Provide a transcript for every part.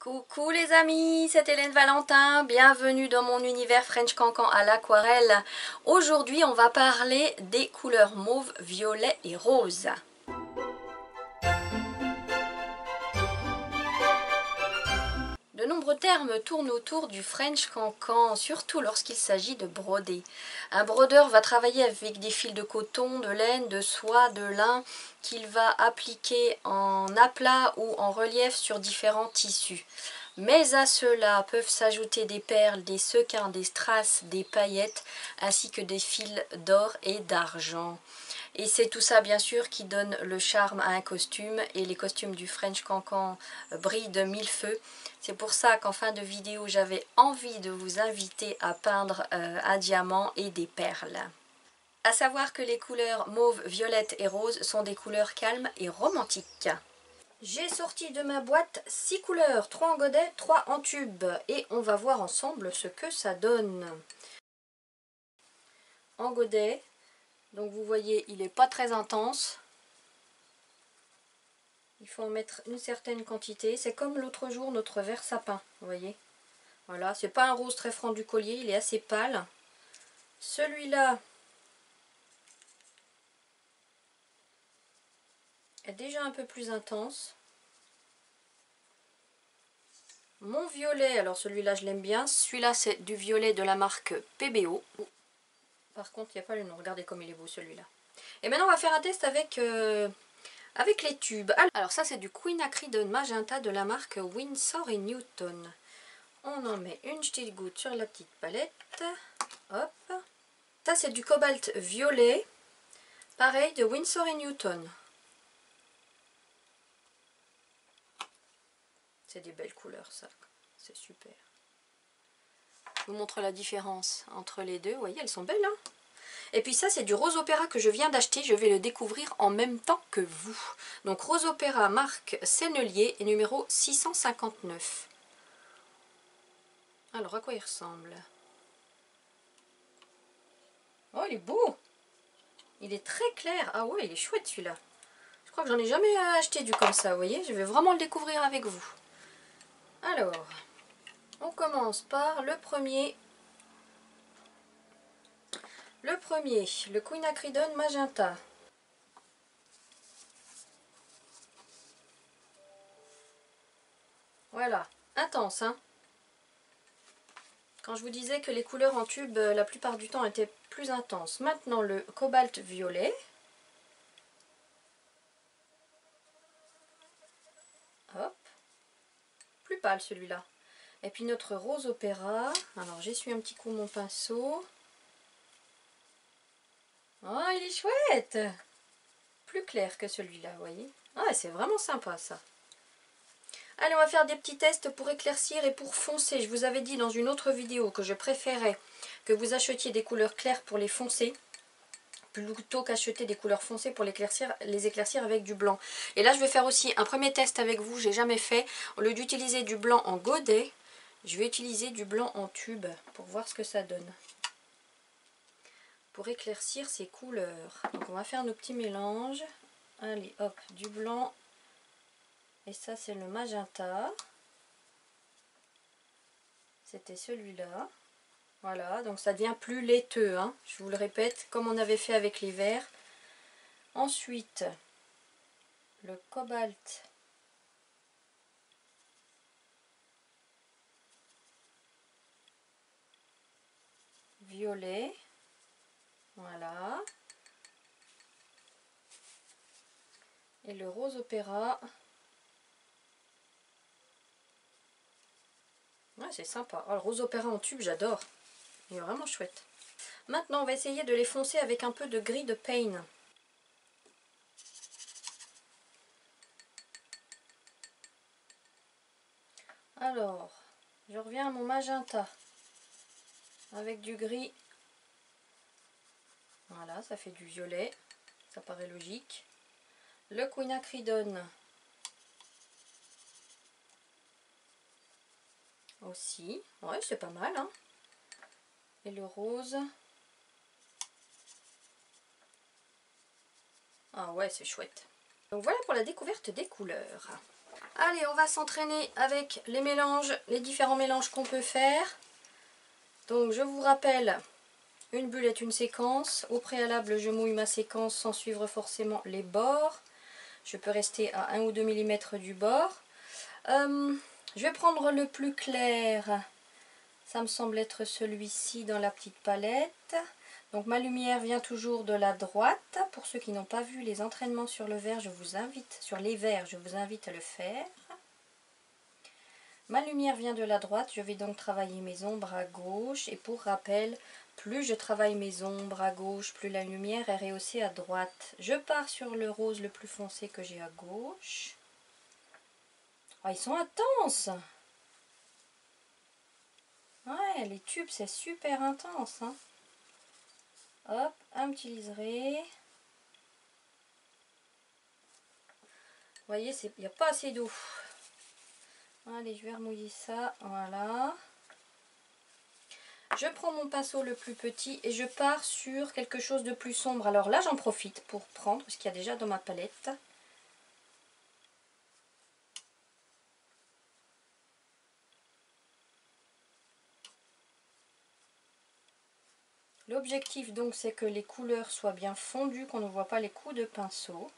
Coucou les amis, c'est Hélène Valentin, bienvenue dans mon univers French Cancan à l'aquarelle. Aujourd'hui on va parler des couleurs mauve, violet et rose. De nombreux termes tournent autour du French Cancan, surtout lorsqu'il s'agit de broder. Un brodeur va travailler avec des fils de coton, de laine, de soie, de lin qu'il va appliquer en aplat ou en relief sur différents tissus. Mais à cela peuvent s'ajouter des perles, des sequins, des strass, des paillettes, ainsi que des fils d'or et d'argent. Et c'est tout ça bien sûr qui donne le charme à un costume, et les costumes du French Cancan brillent de mille feux. C'est pour ça qu'en fin de vidéo j'avais envie de vous inviter à peindre un diamant et des perles. À savoir que les couleurs mauve, violette et rose sont des couleurs calmes et romantiques. J'ai sorti de ma boîte 6 couleurs, 3 en godet, 3 en tube, et on va voir ensemble ce que ça donne. En godet, donc vous voyez, il n'est pas très intense. Il faut en mettre une certaine quantité. C'est comme l'autre jour notre vert sapin, vous voyez. Voilà, c'est pas un rose très franc du collier, il est assez pâle. Celui-là est déjà un peu plus intense. Mon violet, alors celui-là je l'aime bien. Celui-là c'est du violet de la marque PBO. Par contre, il n'y a pas le nom. Regardez comme il est beau celui-là. Et maintenant, on va faire un test avec les tubes. Alors ça, c'est du Queen Acridone Magenta de la marque Winsor & Newton. On en met une petite goutte sur la petite palette. Hop. Ça, c'est du Cobalt Violet. Pareil, de Winsor & Newton. C'est des belles couleurs, ça. C'est super. Je vous montre la différence entre les deux. Vous voyez, elles sont belles, hein? Et puis ça, c'est du Rose Opera que je viens d'acheter. Je vais le découvrir en même temps que vous. Donc Rose Opera, marque Sennelier, et numéro 659. Alors, à quoi il ressemble? Oh, il est beau! Il est très clair. Ah ouais, il est chouette celui-là. Je crois que j'en ai jamais acheté du comme ça, vous voyez. Je vais vraiment le découvrir avec vous. Alors, on commence par le premier. Le Queen Acridone Magenta. Voilà, intense, hein. Quand je vous disais que les couleurs en tube, la plupart du temps, étaient plus intenses. Maintenant, le Cobalt Violet. Hop. Plus pâle celui-là. Et puis notre Rose Opéra. Alors, j'essuie un petit coup mon pinceau. Oh, il est chouette! Plus clair que celui-là, vous voyez. Ah, c'est vraiment sympa, ça. Allez, on va faire des petits tests pour éclaircir et pour foncer. Je vous avais dit dans une autre vidéo que je préférais que vous achetiez des couleurs claires pour les foncer, plutôt qu'acheter des couleurs foncées pour les éclaircir avec du blanc. Et là, je vais faire aussi un premier test avec vous, j'ai jamais fait. Au lieu d'utiliser du blanc en godet, je vais utiliser du blanc en tube pour voir ce que ça donne. Pour éclaircir ces couleurs. Donc on va faire nos petits mélanges. Allez, hop, du blanc. Et ça, c'est le magenta. C'était celui-là. Voilà, donc ça devient plus laiteux, hein, je vous le répète, comme on avait fait avec les verts. Ensuite, le cobalt violet. Voilà. Et le Rose Opéra. Ouais, c'est sympa. Oh, le Rose Opéra en tube, j'adore. Il est vraiment chouette. Maintenant, on va essayer de les foncer avec un peu de gris de Pain. Alors, je reviens à mon magenta avec du gris. Voilà, ça fait du violet. Ça paraît logique. Le Queen Acridone aussi. Ouais, c'est pas mal, hein. Et le rose. Ah ouais, c'est chouette. Donc voilà pour la découverte des couleurs. Allez, on va s'entraîner avec les mélanges, les différents mélanges qu'on peut faire. Donc je vous rappelle, une bulle est une séquence. Au préalable, je mouille ma séquence sans suivre forcément les bords. Je peux rester à 1 ou 2 mm du bord. Je vais prendre le plus clair. Ça me semble être celui-ci dans la petite palette. Donc ma lumière vient toujours de la droite. Pour ceux qui n'ont pas vu les entraînements sur le verre, sur les verres, je vous invite à le faire. Ma lumière vient de la droite, je vais donc travailler mes ombres à gauche. Et pour rappel, plus je travaille mes ombres à gauche, plus la lumière est rehaussée à droite. Je pars sur le rose le plus foncé que j'ai à gauche. Oh, ils sont intenses! Ouais, les tubes, c'est super intense, hein. Hop, un petit liseré. Vous voyez, il n'y a pas assez d'eau. Allez, je vais remouiller ça, voilà. Je prends mon pinceau le plus petit et je pars sur quelque chose de plus sombre. Alors là, j'en profite pour prendre ce qu'il y a déjà dans ma palette. L'objectif donc, c'est que les couleurs soient bien fondues, qu'on ne voit pas les coups de pinceau.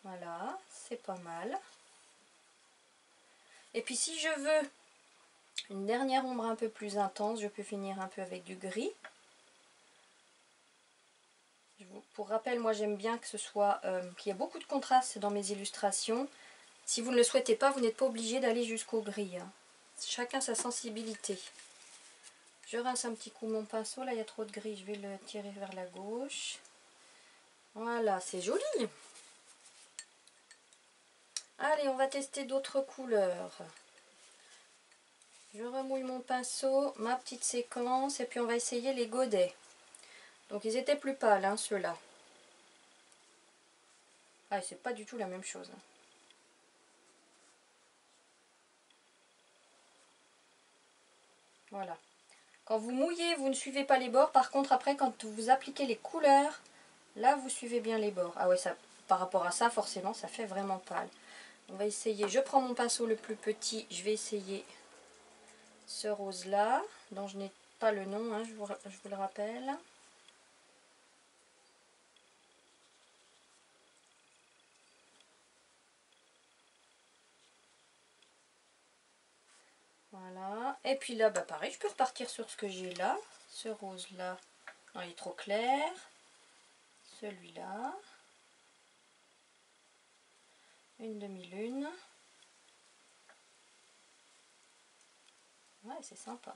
Voilà, c'est pas mal. Et puis si je veux une dernière ombre un peu plus intense, je peux finir un peu avec du gris. Pour rappel, moi j'aime bien que ce soit qu'il y ait beaucoup de contraste dans mes illustrations. Si vous ne le souhaitez pas, vous n'êtes pas obligé d'aller jusqu'au gris, hein. Chacun sa sensibilité. Je rince un petit coup mon pinceau, là il y a trop de gris, je vais le tirer vers la gauche. Voilà, c'est joli. Allez, on va tester d'autres couleurs. Je remouille mon pinceau, ma petite séquence, et puis on va essayer les godets. Donc ils étaient plus pâles, hein, ceux-là. Ah, c'est pas du tout la même chose. Voilà. Quand vous mouillez, vous ne suivez pas les bords. Par contre, après, quand vous appliquez les couleurs, là, vous suivez bien les bords. Ah ouais, ça, par rapport à ça, forcément, ça fait vraiment pâle. On va essayer. Je prends mon pinceau le plus petit. Je vais essayer ce rose-là, dont je n'ai pas le nom, hein, je vous le rappelle. Voilà. Et puis là, bah pareil, je peux repartir sur ce que j'ai là. Ce rose-là, non, il est trop clair. Celui-là. Une demi-lune. Ouais, c'est sympa.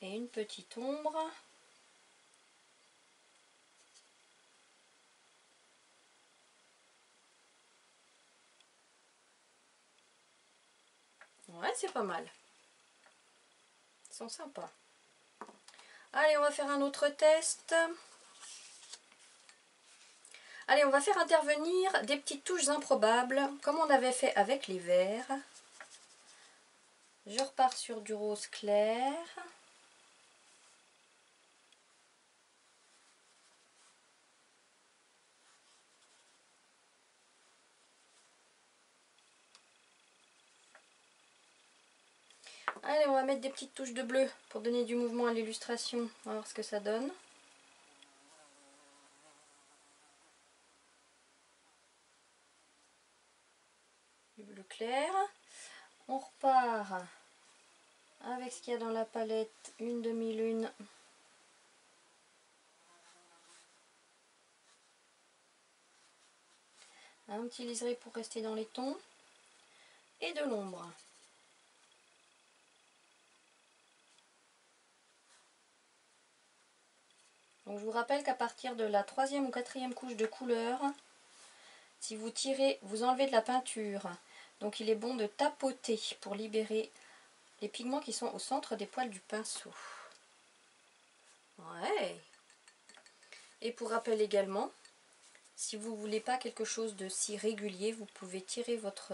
Et une petite ombre. Ouais, c'est pas mal. Ils sont sympas. Allez, on va faire un autre test. Allez, on va faire intervenir des petites touches improbables, comme on avait fait avec les verts. Je repars sur du rose clair. Allez, on va mettre des petites touches de bleu pour donner du mouvement à l'illustration. On va voir ce que ça donne. Du bleu clair. On repart avec ce qu'il y a dans la palette, une demi-lune. Un petit liseré pour rester dans les tons. Et de l'ombre. Donc je vous rappelle qu'à partir de la 3e ou 4e couche de couleur, si vous tirez, vous enlevez de la peinture. Donc il est bon de tapoter pour libérer les pigments qui sont au centre des poils du pinceau. Ouais. Et pour rappel également, si vous ne voulez pas quelque chose de si régulier, vous pouvez tirer votre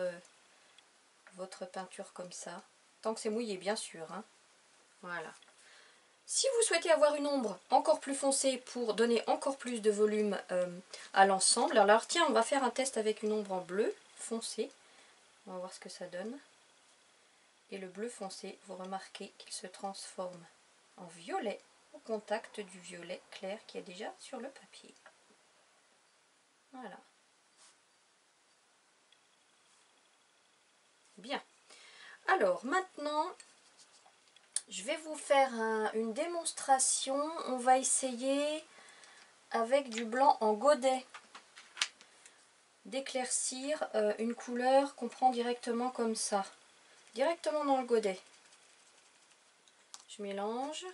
peinture comme ça. Tant que c'est mouillé, bien sûr, hein. Voilà. Si vous souhaitez avoir une ombre encore plus foncée pour donner encore plus de volume à l'ensemble, alors tiens, on va faire un test avec une ombre en bleu foncé. On va voir ce que ça donne. Et le bleu foncé, vous remarquez qu'il se transforme en violet au contact du violet clair qui est déjà sur le papier. Voilà. Bien. Alors maintenant, je vais vous faire une démonstration. On va essayer avec du blanc en godet d'éclaircir une couleur qu'on prend directement comme ça. Directement dans le godet. Je mélange.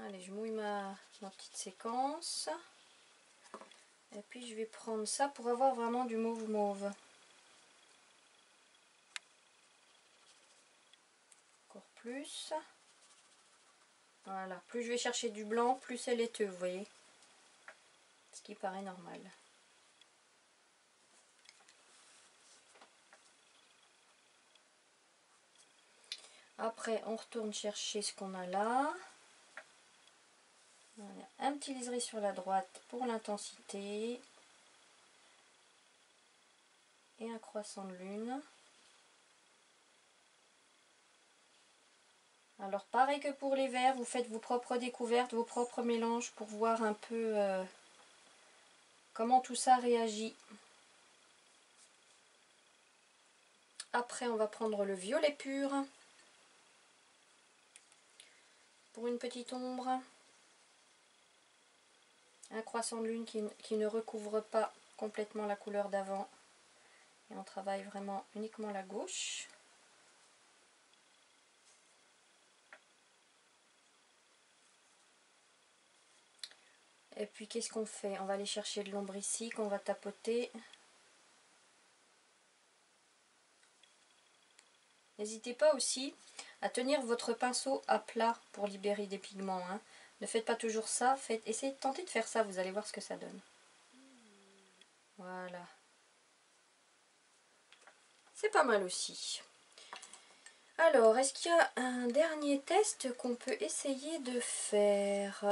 Allez, je mouille ma petite séquence. Et puis je vais prendre ça pour avoir vraiment du mauve mauve. Encore plus. Voilà, plus je vais chercher du blanc, plus c'est laiteux, vous voyez. Ce qui paraît normal. Après, on retourne chercher ce qu'on a là. Voilà, un petit liseré sur la droite pour l'intensité. Et un croissant de lune. Alors pareil que pour les verts, vous faites vos propres découvertes, vos propres mélanges pour voir un peu comment tout ça réagit. Après on va prendre le violet pur pour une petite ombre. Un croissant de lune qui ne recouvre pas complètement la couleur d'avant. Et on travaille vraiment uniquement la gauche. Et puis qu'est-ce qu'on fait? On va aller chercher de l'ombre ici qu'on va tapoter. N'hésitez pas aussi à tenir votre pinceau à plat pour libérer des pigments. Hein. Ne faites pas toujours ça, essayez de tenter de faire ça, vous allez voir ce que ça donne. Voilà. C'est pas mal aussi. Alors, est-ce qu'il y a un dernier test qu'on peut essayer de faire?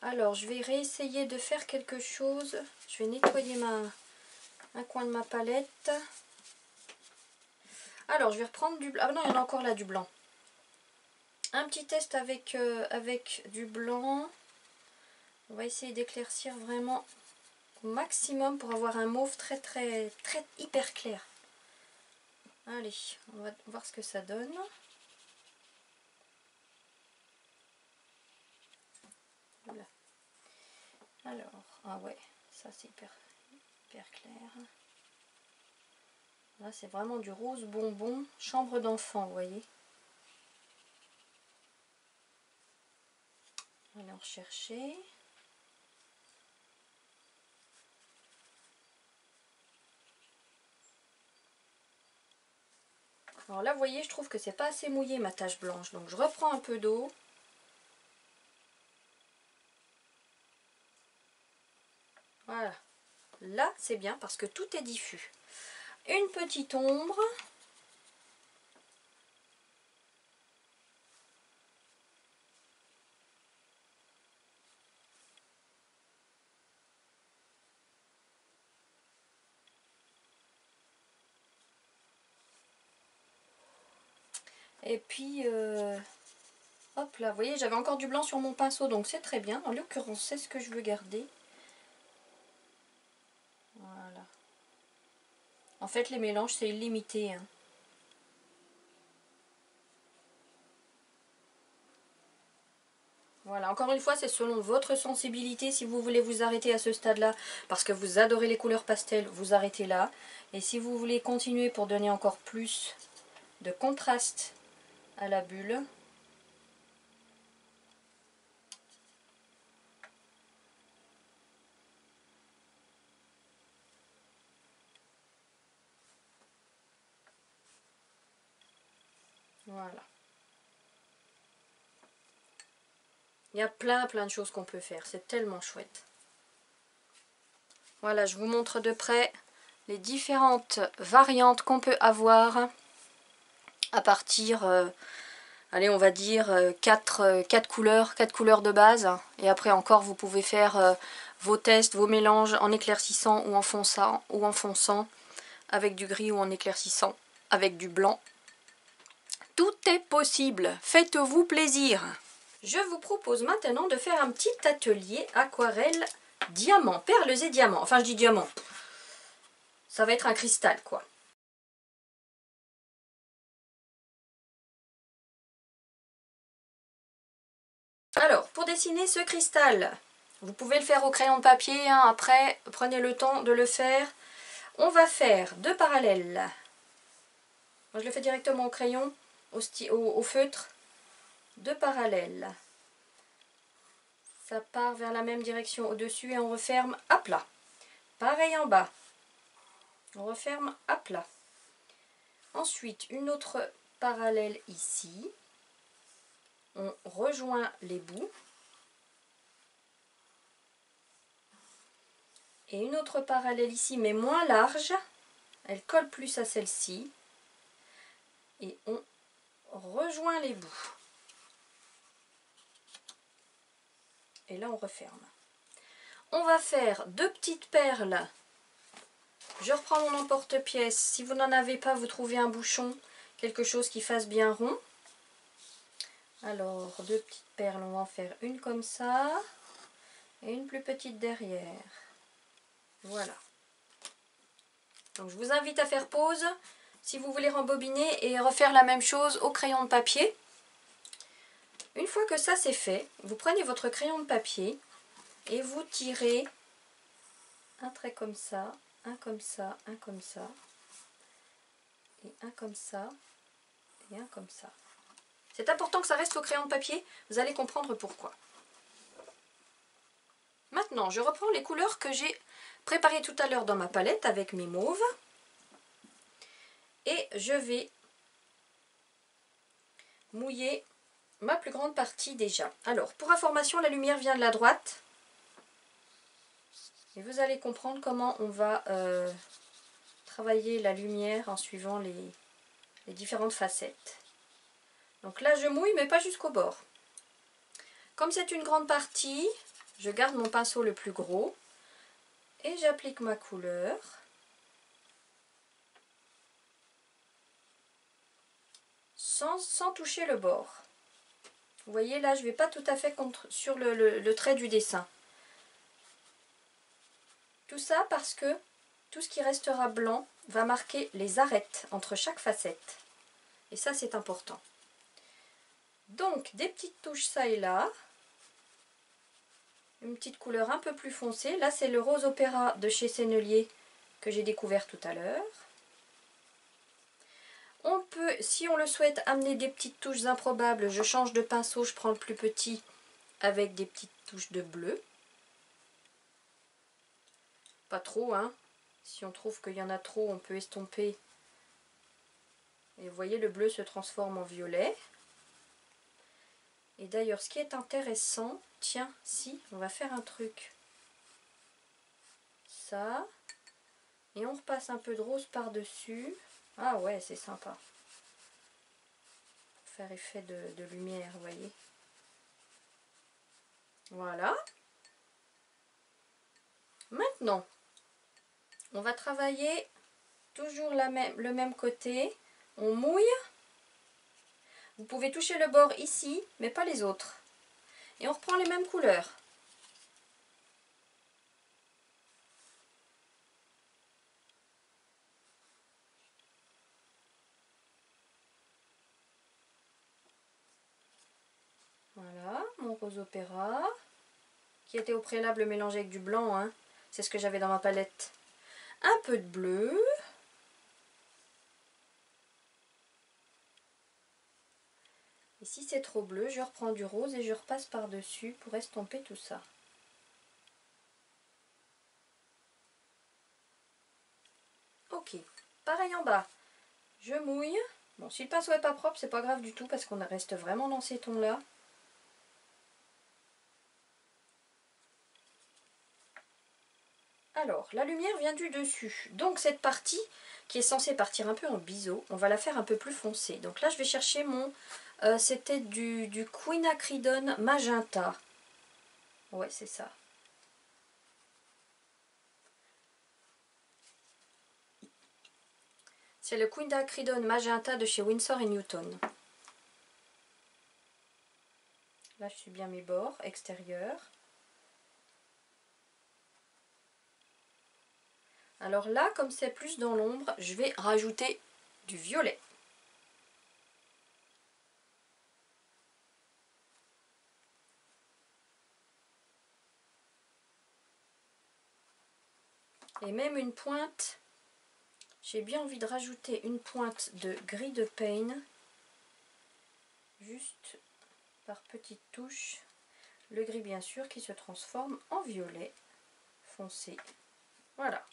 Alors, je vais réessayer de faire quelque chose. Je vais nettoyer un coin de ma palette. Alors, je vais reprendre du blanc. Ah non, il y en a encore là, du blanc. Un petit test avec du blanc. On va essayer d'éclaircir vraiment au maximum pour avoir un mauve très hyper clair. Allez, on va voir ce que ça donne. Voilà. Alors, ah ouais, ça c'est hyper clair. Là, c'est vraiment du rose bonbon, chambre d'enfant, vous voyez. On va aller en rechercher. Alors là, vous voyez, je trouve que c'est pas assez mouillé ma tache blanche. Donc, je reprends un peu d'eau. Voilà. Là, c'est bien parce que tout est diffus. Une petite ombre. Et puis, hop là, vous voyez, j'avais encore du blanc sur mon pinceau, donc c'est très bien. En l'occurrence, c'est ce que je veux garder. Voilà. En fait, les mélanges, c'est illimité. Hein. Voilà, encore une fois, c'est selon votre sensibilité. Si vous voulez vous arrêter à ce stade-là, parce que vous adorez les couleurs pastel, vous arrêtez là. Et si vous voulez continuer pour donner encore plus de contraste à la bulle, voilà. Il y a plein de choses qu'on peut faire, c'est tellement chouette. Voilà, je vous montre de près les différentes variantes qu'on peut avoir à partir, allez, on va dire 4 couleurs de base. Et après encore, vous pouvez faire vos tests, vos mélanges en éclaircissant ou en fonçant. avec du gris ou en éclaircissant, avec du blanc. Tout est possible, faites-vous plaisir. Je vous propose maintenant de faire un petit atelier aquarelle diamant, perles et diamants. Enfin, je dis diamant, ça va être un cristal quoi. Alors, pour dessiner ce cristal, vous pouvez le faire au crayon de papier, hein, après, prenez le temps de le faire. On va faire 2 parallèles. Moi, je le fais directement au crayon, au feutre. 2 parallèles. Ça part vers la même direction au-dessus et on referme à plat. Pareil en bas. On referme à plat. Ensuite, une autre parallèle ici. On rejoint les bouts. Et une autre parallèle ici, mais moins large. Elle colle plus à celle-ci. Et on rejoint les bouts. Et là, on referme. On va faire 2 petites perles. Je reprends mon emporte-pièce. Si vous n'en avez pas, vous trouvez un bouchon, quelque chose qui fasse bien rond. Alors, 2 petites perles, on va en faire une comme ça et une plus petite derrière. Voilà. Donc, je vous invite à faire pause si vous voulez rembobiner et refaire la même chose au crayon de papier. Une fois que ça c'est fait, vous prenez votre crayon de papier et vous tirez un trait comme ça, un comme ça, un comme ça, et un comme ça, et un comme ça. C'est important que ça reste au crayon de papier, vous allez comprendre pourquoi. Maintenant, je reprends les couleurs que j'ai préparées tout à l'heure dans ma palette avec mes mauves. Et je vais mouiller ma plus grande partie déjà. Alors, pour information, la lumière vient de la droite. Et vous allez comprendre comment on va travailler la lumière en suivant les différentes facettes. Donc là, je mouille, mais pas jusqu'au bord. Comme c'est une grande partie, je garde mon pinceau le plus gros et j'applique ma couleur. Sans toucher le bord. Vous voyez, là, je ne vais pas tout à fait sur le trait du dessin. Tout ça parce que tout ce qui restera blanc va marquer les arêtes entre chaque facette. Et ça, c'est important. Donc, des petites touches ça et là. Une petite couleur un peu plus foncée. Là, c'est le rose opéra de chez Sennelier que j'ai découvert tout à l'heure. On peut, si on le souhaite, amener des petites touches improbables. Je change de pinceau, je prends le plus petit avec des petites touches de bleu. Pas trop, hein. Si on trouve qu'il y en a trop, on peut estomper. Et vous voyez, le bleu se transforme en violet. Et d'ailleurs, ce qui est intéressant, tiens, si, on va faire un truc. Ça. Et on repasse un peu de rose par-dessus. Ah ouais, c'est sympa. Pour faire effet de lumière, vous voyez. Voilà. Maintenant, on va travailler toujours le même côté. On mouille. Vous pouvez toucher le bord ici, mais pas les autres. Et on reprend les mêmes couleurs. Voilà, mon rose opéra, qui était au préalable mélangé avec du blanc, hein. C'est ce que j'avais dans ma palette. Un peu de bleu. Et si c'est trop bleu, je reprends du rose et je repasse par-dessus pour estomper tout ça. Ok, pareil en bas. Je mouille. Bon, si le pinceau n'est pas propre, c'est pas grave du tout parce qu'on reste vraiment dans ces tons-là. Alors, la lumière vient du dessus. Donc cette partie, qui est censée partir un peu en biseau, on va la faire un peu plus foncée. Donc là, je vais chercher mon... c'était du quinacridone magenta. Ouais, c'est ça. C'est le Quinacridone Magenta de chez Winsor & Newton. Là, je suis bien mes bords extérieurs. Alors là, comme c'est plus dans l'ombre, je vais rajouter du violet. Et même une pointe, j'ai bien envie de rajouter une pointe de gris de Pain, juste par petites touches. Le gris bien sûr qui se transforme en violet foncé. Voilà.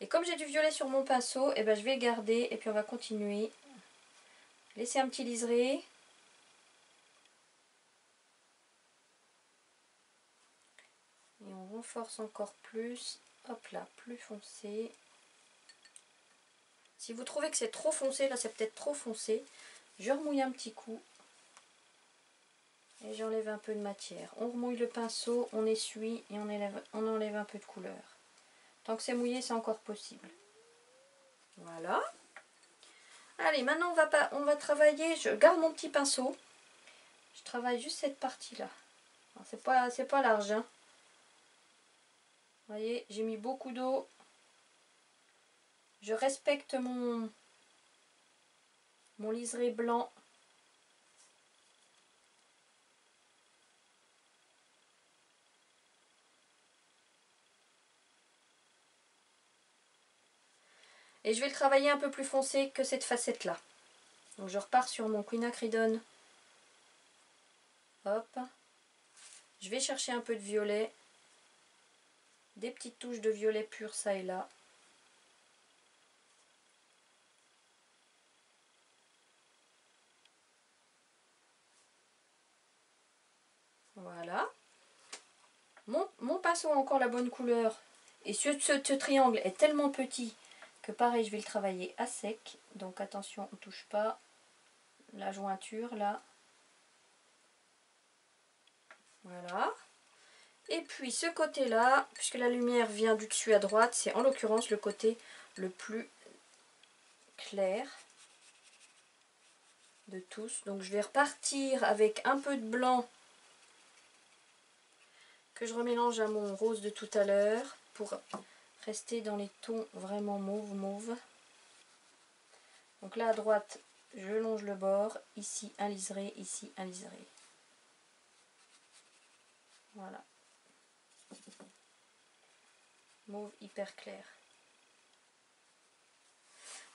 Et comme j'ai du violet sur mon pinceau, et ben je vais garder et puis on va continuer. Laisser un petit liseré. Et on renforce encore plus. Hop là, plus foncé. Si vous trouvez que c'est trop foncé, là c'est peut-être trop foncé, je remouille un petit coup. Et j'enlève un peu de matière. On remouille le pinceau, on essuie et on enlève un peu de couleur. Tant que c'est mouillé, c'est encore possible. Voilà. Allez, maintenant on va travailler. Je garde mon petit pinceau. Je travaille juste cette partie-là. C'est pas large. Hein. Vous voyez, j'ai mis beaucoup d'eau. Je respecte mon liseré blanc. Et je vais le travailler un peu plus foncé que cette facette-là. Donc je repars sur mon Quinacridone. Hop. Je vais chercher un peu de violet. Des petites touches de violet pur ça et là. Voilà. Mon pinceau a encore la bonne couleur. Et ce triangle est tellement petit que pareil, je vais le travailler à sec. Donc attention, on ne touche pas la jointure là. Voilà. Et puis ce côté-là, puisque la lumière vient du dessus à droite, c'est en l'occurrence le côté le plus clair de tous. Donc je vais repartir avec un peu de blanc que je remélange à mon rose de tout à l'heure pour rester dans les tons vraiment mauve. Donc là à droite, je longe le bord, ici un liseré, ici un liseré. Voilà. Mauve hyper clair.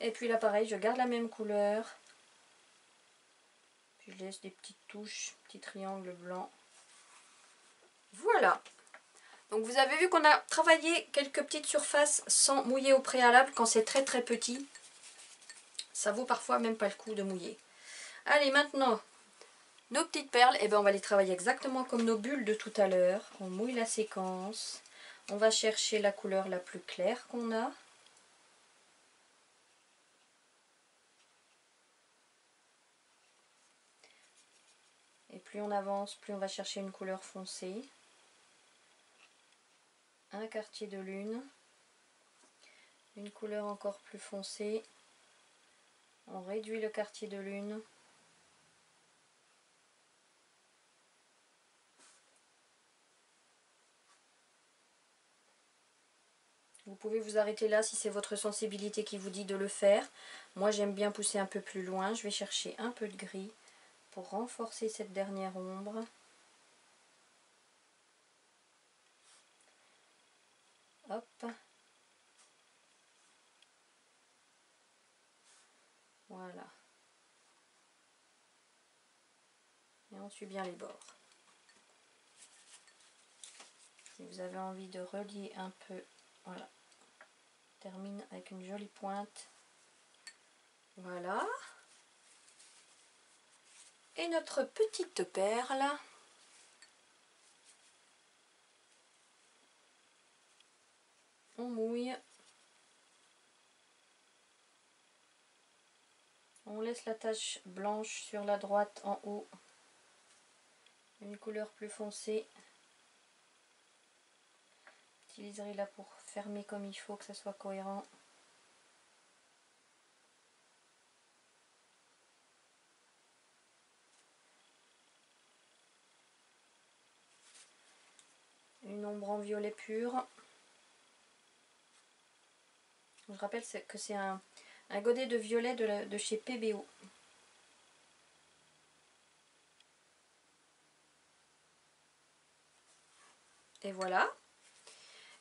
Et puis là pareil, je garde la même couleur. Puis je laisse des petites touches, petits triangles blancs. Voilà. Donc vous avez vu qu'on a travaillé quelques petites surfaces sans mouiller au préalable quand c'est très très petit. Ça vaut parfois même pas le coup de mouiller. Allez maintenant, nos petites perles, eh ben, on va les travailler exactement comme nos bulles de tout à l'heure. On mouille la séquence. On va chercher la couleur la plus claire qu'on a. Et plus on avance, plus on va chercher une couleur foncée. Un quartier de lune. Une couleur encore plus foncée. On réduit le quartier de lune. Vous pouvez vous arrêter là si c'est votre sensibilité qui vous dit de le faire. Moi j'aime bien pousser un peu plus loin. Je vais chercher un peu de gris pour renforcer cette dernière ombre. Hop. Voilà. Et on suit bien les bords. Si vous avez envie de relier un peu, voilà. On termine avec une jolie pointe. Voilà. Et notre petite perle. On mouille. On laisse la tache blanche sur la droite en haut. Une couleur plus foncée. Petit liseré là pour fermer comme il faut, que ça soit cohérent. Une ombre en violet pur. Je rappelle que c'est un godet de violet de chez PBO. Et voilà.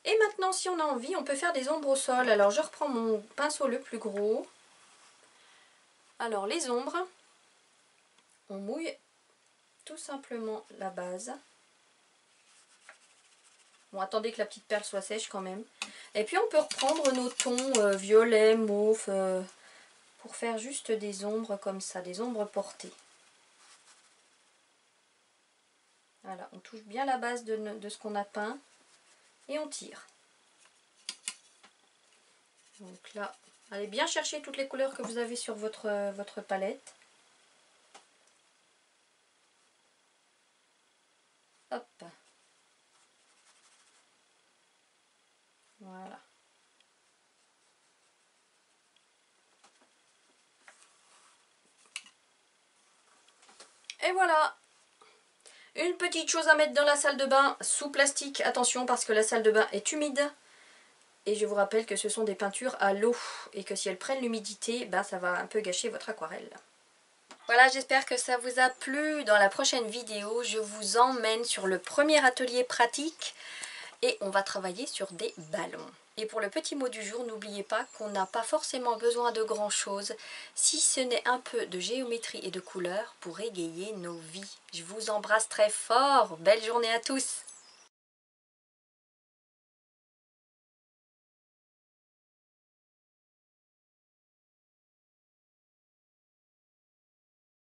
Et maintenant, si on a envie, on peut faire des ombres au sol. Alors, je reprends mon pinceau le plus gros. Alors, les ombres, on mouille tout simplement la base. Bon, attendez que la petite perle soit sèche quand même. Et puis, on peut reprendre nos tons violet, mauve, pour faire juste des ombres comme ça, des ombres portées. Voilà, on touche bien la base de ce qu'on a peint et on tire. Donc là, allez bien chercher toutes les couleurs que vous avez sur votre palette. Hop. Voilà. Et voilà. Une petite chose à mettre dans la salle de bain sous plastique. Attention parce que la salle de bain est humide. Et je vous rappelle que ce sont des peintures à l'eau. Et que si elles prennent l'humidité, ben ça va un peu gâcher votre aquarelle. Voilà, j'espère que ça vous a plu. Dans la prochaine vidéo, je vous emmène sur le premier atelier pratique. Et on va travailler sur des ballons. Et pour le petit mot du jour, n'oubliez pas qu'on n'a pas forcément besoin de grand chose, si ce n'est un peu de géométrie et de couleurs pour égayer nos vies. Je vous embrasse très fort. Belle journée à tous.